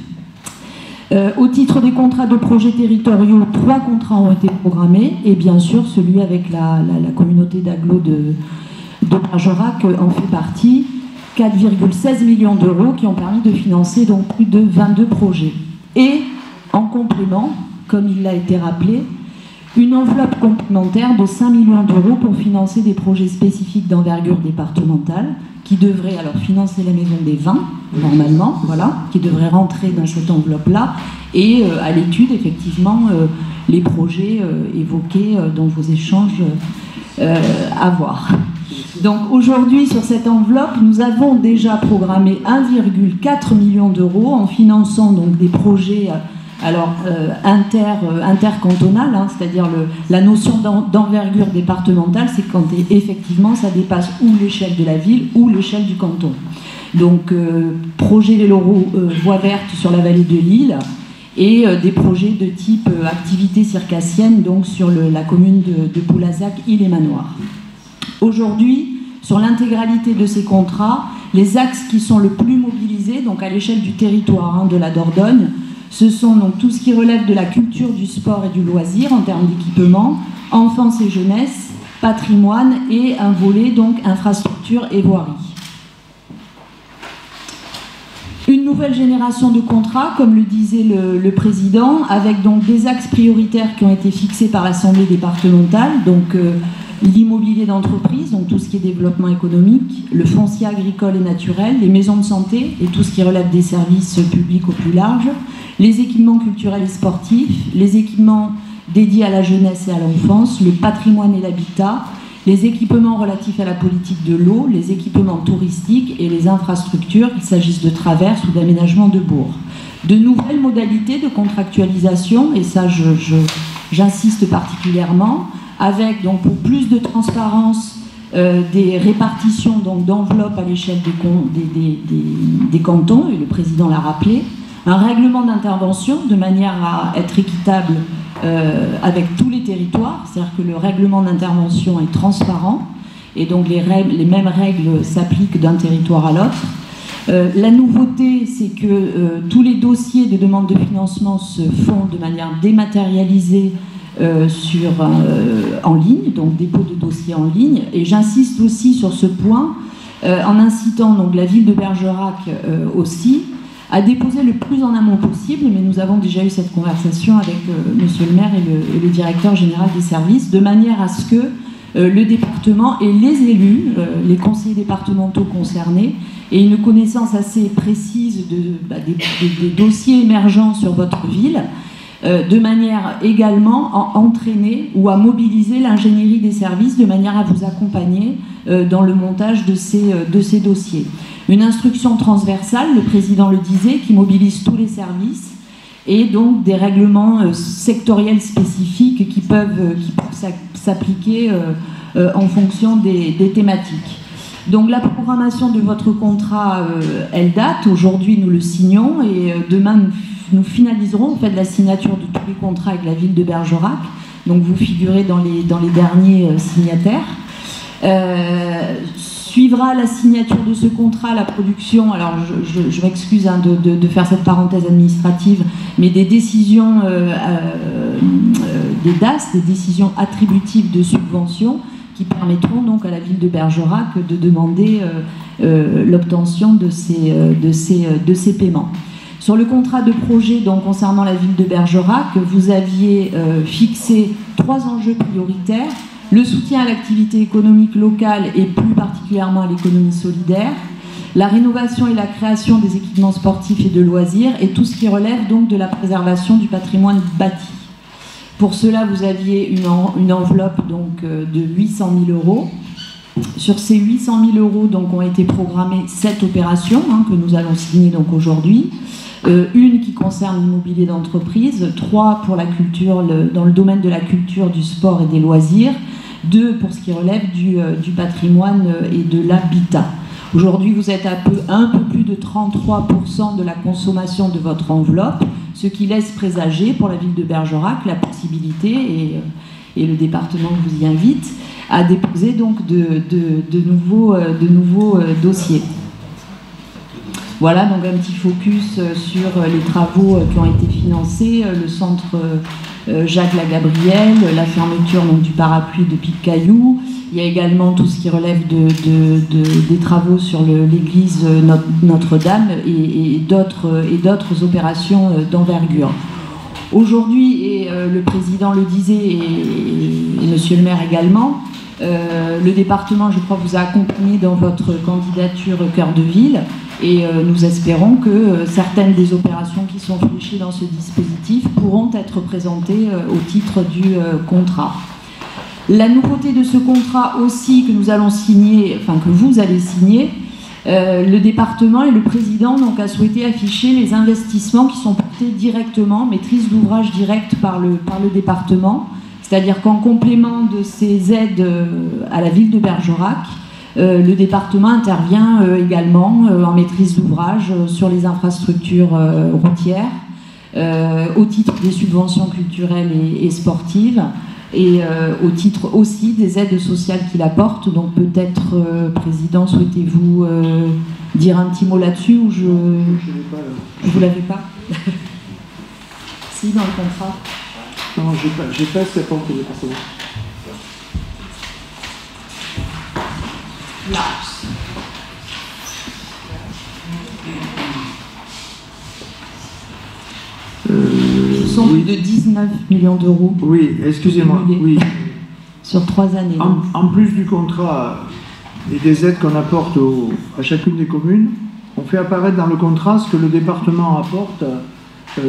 Au titre des contrats de projets territoriaux, 3 contrats ont été programmés, et bien sûr celui avec la communauté d'agglo de Bergerac en fait partie. 4,16 millions d'euros qui ont permis de financer plus de 22 projets. Et en complément, comme il l'a été rappelé, une enveloppe complémentaire de 5 millions d'euros pour financer des projets spécifiques d'envergure départementale qui devraient alors financer la Maison des Vins, normalement, voilà, qui devrait rentrer dans cette enveloppe-là, et à l'étude, effectivement, les projets évoqués dans vos échanges à voir. Donc aujourd'hui, sur cette enveloppe, nous avons déjà programmé 1,4 million d'euros en finançant donc des projets intercantonales, hein, c'est-à-dire la notion d'envergure départementale, c'est quand effectivement ça dépasse ou l'échelle de la ville ou l'échelle du canton. Donc projet vélo voie verte sur la vallée de l'Isle, et des projets de type activité circassienne donc sur la commune de Boulazac, Île et Manoir. Aujourd'hui, sur l'intégralité de ces contrats, les axes qui sont le plus mobilisés, donc à l'échelle du territoire de la Dordogne, ce sont donc tout ce qui relève de la culture, du sport et du loisir en termes d'équipement, enfance et jeunesse, patrimoine et un volet donc infrastructure et voirie. Une nouvelle génération de contrats, comme le disait le président, avec donc des axes prioritaires qui ont été fixés par l'Assemblée départementale, donc l'immobilier d'entreprise, donc tout ce qui est développement économique, le foncier agricole et naturel, les maisons de santé et tout ce qui relève des services publics au plus large, les équipements culturels et sportifs, les équipements dédiés à la jeunesse et à l'enfance, le patrimoine et l'habitat, les équipements relatifs à la politique de l'eau, les équipements touristiques et les infrastructures, qu'il s'agisse de traverses ou d'aménagement de bourgs. De nouvelles modalités de contractualisation, et ça j'insiste particulièrement, avec donc pour plus de transparence des répartitions d'enveloppes à l'échelle des cantons, et le président l'a rappelé, un règlement d'intervention de manière à être équitable avec tous les territoires, c'est-à-dire que le règlement d'intervention est transparent et donc les mêmes règles s'appliquent d'un territoire à l'autre. La nouveauté, c'est que tous les dossiers de demande de financement se font de manière dématérialisée en ligne, donc dépôt de dossiers en ligne, et j'insiste aussi sur ce point en incitant donc la ville de Bergerac aussi à déposer le plus en amont possible, mais nous avons déjà eu cette conversation avec monsieur le maire et le directeur général des services, de manière à ce que le département et les élus, les conseillers départementaux concernés, aient une connaissance assez précise des dossiers émergents sur votre ville, de manière également à entraîner ou à mobiliser l'ingénierie des services de manière à vous accompagner dans le montage de ces dossiers. Une instruction transversale, le président le disait, qui mobilise tous les services et donc des règlements sectoriels spécifiques qui peuvent s'appliquer en fonction des thématiques. Donc la programmation de votre contrat, elle date. Aujourd'hui, nous le signons et demain, nous finaliserons en fait la signature de tous les contrats avec la ville de Bergerac. Donc vous figurez dans les derniers signataires. Suivra la signature de ce contrat, la production, alors je m'excuse de faire cette parenthèse administrative, mais des décisions des DAS, des décisions attributives de subvention, qui permettront donc à la ville de Bergerac de demander l'obtention de ces paiements. Sur le contrat de projet donc, concernant la ville de Bergerac, vous aviez fixé 3 enjeux prioritaires: le soutien à l'activité économique locale et plus particulièrement à l'économie solidaire, la rénovation et la création des équipements sportifs et de loisirs, et tout ce qui relève donc de la préservation du patrimoine bâti. Pour cela, vous aviez une enveloppe donc, de 800 000 euros. Sur ces 800 000 euros donc, ont été programmées 7 opérations que nous allons signer donc, aujourd'hui. Une qui concerne l'immobilier d'entreprise, 3 pour la culture, dans le domaine de la culture, du sport et des loisirs, 2 pour ce qui relève du patrimoine et de l'habitat. Aujourd'hui, vous êtes un peu plus de 33% de la consommation de votre enveloppe, ce qui laisse présager pour la ville de Bergerac la possibilité, et le département vous y invite, à déposer donc de nouveaux dossiers. Voilà, donc un petit focus sur les travaux qui ont été financés, le centre Jacques Lagabriel, la fermeture donc, du parapluie de Pic-Caillou. Il y a également tout ce qui relève des travaux sur l'église Notre-Dame et d'autres opérations d'envergure. Aujourd'hui, et le président le disait, et monsieur le maire également, le département, je crois, vous a accompagné dans votre candidature cœur de ville, Et nous espérons que certaines des opérations qui sont fléchées dans ce dispositif pourront être présentées au titre du contrat. La nouveauté de ce contrat aussi que nous allons signer, enfin que vous allez signer, le département et le président donc, a souhaité afficher les investissements qui sont portés directement, maîtrise d'ouvrage directe par le département, c'est-à-dire qu'en complément de ces aides à la ville de Bergerac, le département intervient également en maîtrise d'ouvrage sur les infrastructures routières, au titre des subventions culturelles et sportives, et au titre aussi des aides sociales qu'il apporte. Donc peut-être, Président, souhaitez-vous dire un petit mot là-dessus ou je vous l'avez pas Si, dans le contrat. Non, j'ai pas cette porte de département. Là. Ce sont plus de 19 millions d'euros. Oui, excusez-moi. Oui. Sur 3 années. En plus du contrat et des aides qu'on apporte à chacune des communes, on fait apparaître dans le contrat ce que le département apporte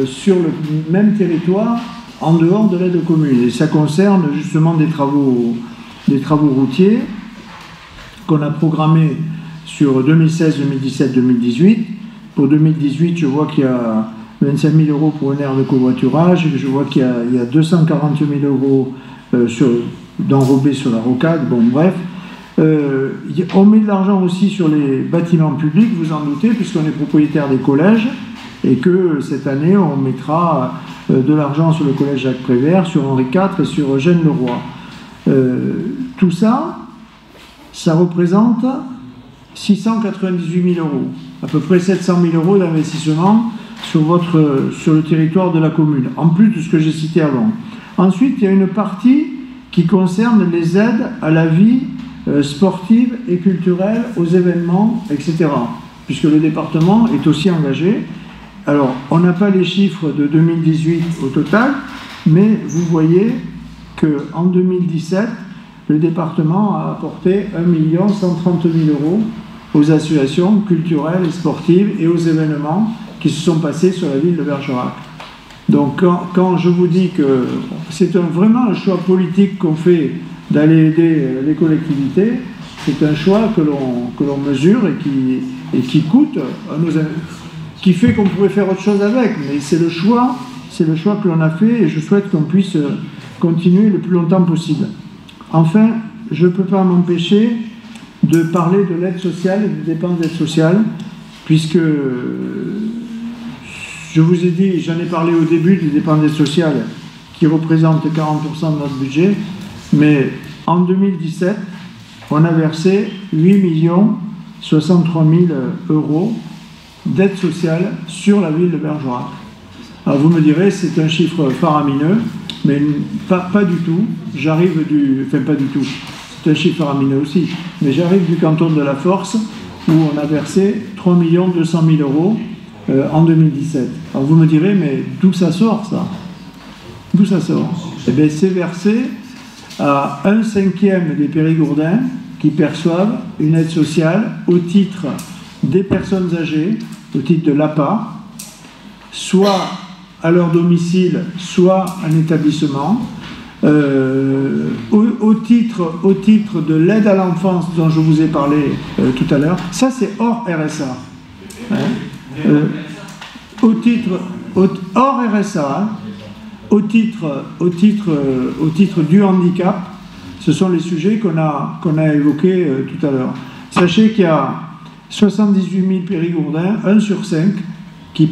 sur le même territoire en dehors de l'aide aux communes. Et ça concerne justement des travaux routiers qu'on a programmés sur 2016, 2017, 2018. Pour 2018, je vois qu'il y a 25 000 euros pour une aire de covoiturage. Je vois qu'il y a 240 000 euros d'enrobés sur la rocade. Bon, bref. On met de l'argent aussi sur les bâtiments publics, vous en doutez, puisqu'on est propriétaire des collèges, et que cette année, on mettra de l'argent sur le collège Jacques Prévert, sur Henri IV et sur Eugène Leroy. Tout ça, ça représente 698 000 euros, à peu près 700 000 euros d'investissement sur le territoire de la commune, en plus de ce que j'ai cité avant. Ensuite, il y a une partie qui concerne les aides à la vie sportive et culturelle, aux événements, etc. Puisque le département est aussi engagé. Alors, on n'a pas les chiffres de 2018 au total, mais vous voyez qu'en 2017, le département a apporté 1 130 000 euros aux associations culturelles et sportives et aux événements qui se sont passés sur la ville de Bergerac. Donc quand je vous dis que c'est vraiment un choix politique qu'on fait d'aller aider les collectivités, c'est un choix que l'on mesure et qui coûte à nos qui fait qu'on pourrait faire autre chose avec, mais c'est le choix que l'on a fait et je souhaite qu'on puisse continuer le plus longtemps possible. Enfin, je ne peux pas m'empêcher de parler de l'aide sociale et des dépenses d'aide sociale, puisque je vous ai dit, j'en ai parlé au début des dépenses d'aide sociale qui représentent 40% de notre budget, mais en 2017, on a versé 8 063 000 euros d'aide sociale sur la ville de Bergerac. Alors vous me direz, c'est un chiffre faramineux, mais pas du tout. Pas du tout. C'est un chiffre faramineux aussi. Mais j'arrive du canton de la Force, où on a versé 3 200 000 euros en 2017. Alors vous me direz, mais d'où ça sort, ça? D'où ça sort? Eh bien, c'est versé à 1/5 des Périgourdins qui perçoivent une aide sociale au titre des personnes âgées, au titre de l'APA, soit à leur domicile, soit en établissement, au titre de l'aide à l'enfance dont je vous ai parlé tout à l'heure. Ça, c'est hors RSA. Hein. Hors RSA, hein, au titre du handicap, ce sont les sujets qu'on a évoqués tout à l'heure. Sachez qu'il y a 78 000 Périgourdins, 1 sur 5, qui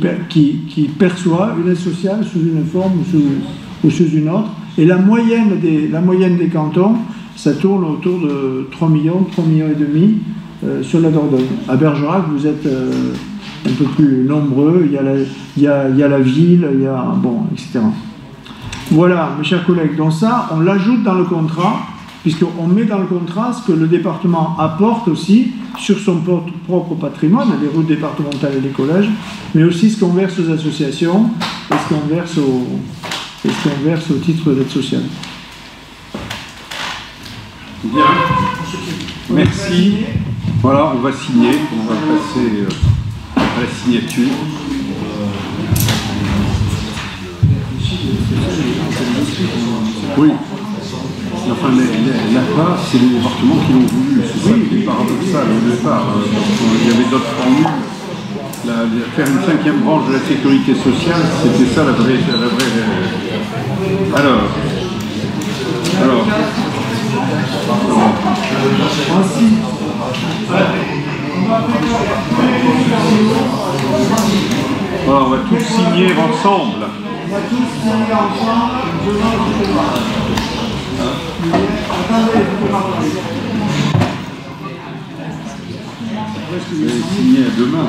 perçoit une aide sociale sous une forme ou sous une autre. Et la moyenne des cantons, ça tourne autour de 3 millions et demi sur la Dordogne. À Bergerac, vous êtes un peu plus nombreux, il y a la ville, etc. Voilà, mes chers collègues, donc ça, on l'ajoute dans le contrat, puisqu'on met dans le contrat ce que le département apporte aussi sur son propre patrimoine, les routes départementales et les collèges, mais aussi ce qu'on verse aux associations et ce qu'on verse au titre d'aide sociale. Bien. Merci. Voilà, on va signer. On va passer la signature. Oui. Enfin, l'APA, c'est les départements qui l'ont voulu. C'est ça qui est paradoxal au départ. Il y avait d'autres formules. Faire une 5e branche de la sécurité sociale, c'était ça la vraie. Alors. Voilà, on va tous signer ensemble. Vous allez signer à demain.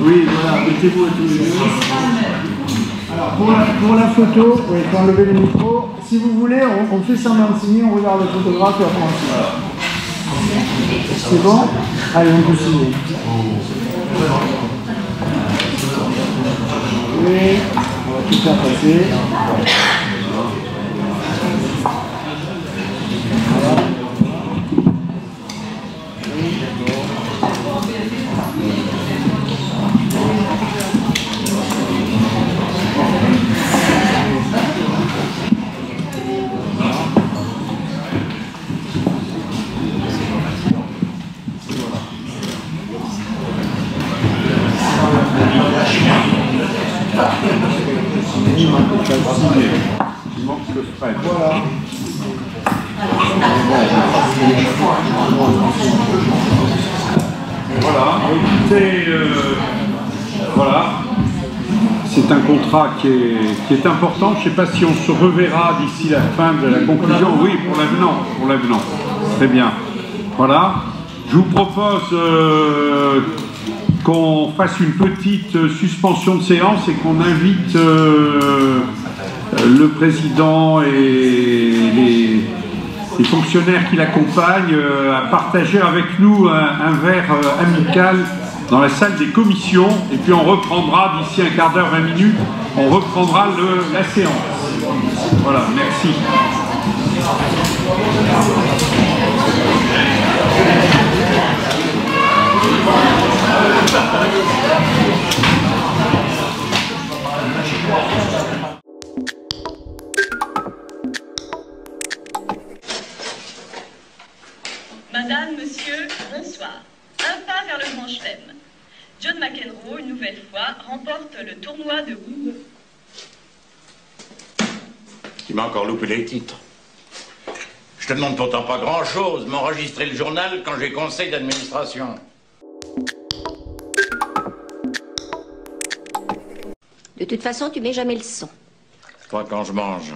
Oui, voilà, mettez-vous à tous les deux. Alors, pour la photo, il faut enlever le micro. Si vous voulez, on fait semblant de signer, on regarde le photographe et après on signe. C'est bon? Allez, on peut signer. Oui, on va tout faire passer. Il manque le Fred. Voilà. Voilà. Écoutez, voilà. C'est un contrat qui est important. Je ne sais pas si on se reverra d'ici la fin de la conclusion. Oui, pour l'avenant. Très bien. Voilà. Je vous propose qu'on fasse une petite suspension de séance et qu'on invite le président et les fonctionnaires qui l'accompagnent à partager avec nous un verre amical dans la salle des commissions, et puis on reprendra d'ici un quart d'heure, 20 minutes, on reprendra la séance. Voilà, merci. Madame, monsieur, bonsoir. Un pas vers le Grand Chelem. John McEnroe, une nouvelle fois, remporte le tournoi de... Tu m'as encore loupé les titres. Je te demande pourtant pas grand-chose, m'enregistrer le journal quand j'ai conseil d'administration. De toute façon, tu mets jamais le son. Pas quand je mange.